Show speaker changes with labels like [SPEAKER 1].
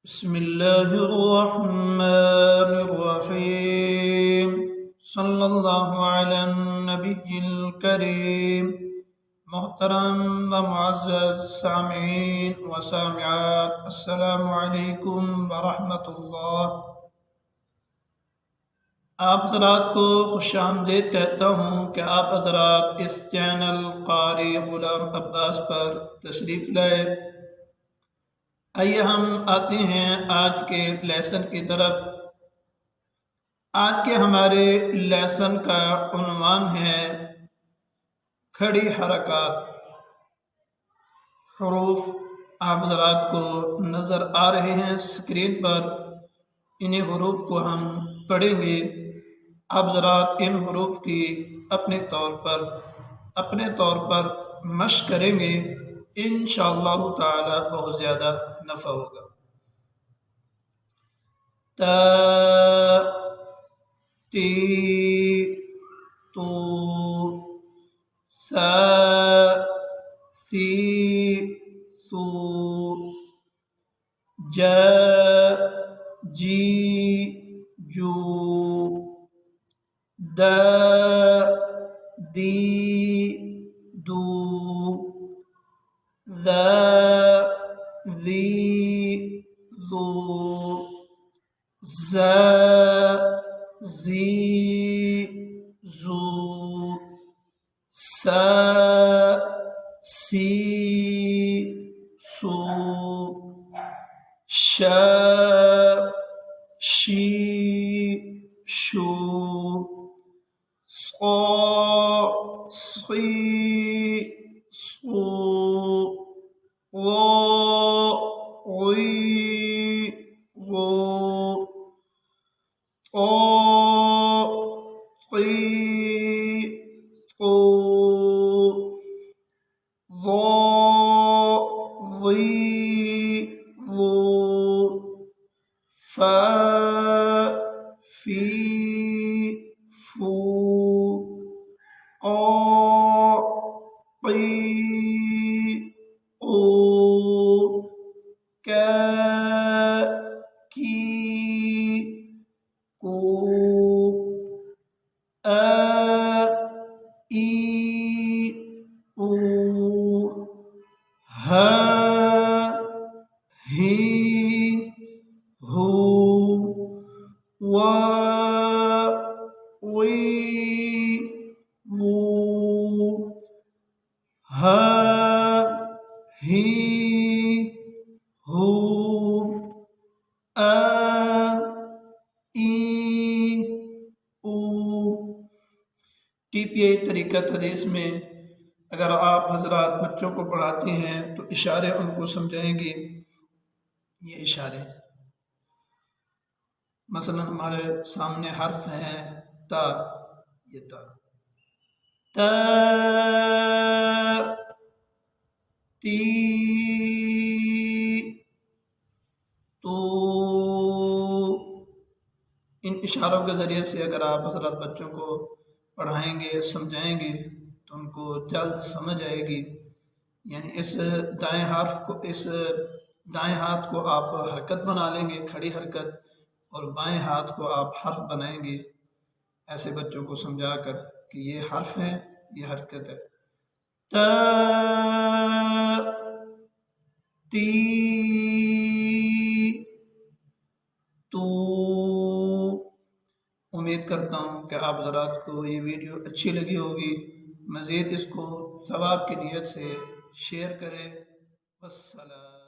[SPEAKER 1] بسم الله الرحمن الرحيم صلی اللہ علی النبی الکریم۔ محترم و معزز سامعین و سامعات، السلام علیکم ورحمۃ اللہ۔ آپ حضرات کو خوش آمدید کہتا ہوں کہ آپ حضرات اس چینل قاری غلام عباس پر تشریف لائے۔ آئیے ہم آتے ہیں آج کے لیسن کی طرف۔ آج کے ہمارے لیسن کا عنوان ہے کھڑی حرکات۔ حروف آپ حضرات کو نظر آ رہے ہیں اسکرین پر، انہیں حروف کو ہم پڑھیں گے۔ آپ حضرات ان حروف کی اپنے طور پر مشق کریں گے، انشاءاللہ تعالی بہت زیادہ نفع ہوگا۔ تا، تی، تو، سا، سی، سو، جا، جی، جو، دا، دی، دو، ذا، ذی، ذو، زا، زی، زو، سا، سی، سو، شا، شی، شو، صا، صی، صو، غا، غی، غو، طا، طی، طو، ظا، ظی، ظو، فا، فی، فو، قا، قی، قو، کا، کی، کو، آ، ای، او، ہا، ہی، ہو، وا، وی، وو، ہا، ہی، ہو، آ، ای، او۔ ٹی پی آئی طریقہ تدریس میں اگر آپ حضرات بچوں کو پڑھاتے ہیں تو اشارے ان کو سمجھائیں گے۔ یہ اشارے مثلا ہمارے سامنے حرف ہیں تا، یہ تا، تا، تی، تو۔ ان اشاروں کے ذریعے سے اگر آپ حضرات بچوں کو پڑھائیں گے، سمجھائیں گے تو ان کو جلد سمجھ آئے گی۔ یعنی اس دائیں ہاتھ کو آپ حرکت بنا لیں گے، کھڑی حرکت، اور بائیں ہاتھ کو آپ حرف بنائیں گے، ایسے بچوں کو سمجھا کر کہ یہ حرف ہے، یہ حرکت ہے۔ تا، تی، تو۔ امید کرتا ہوں کہ آپ حضرات کو یہ ویڈیو اچھی لگی ہوگی۔ مزید اس کو ثواب کی نیت سے شیئر کریں۔ والسلام۔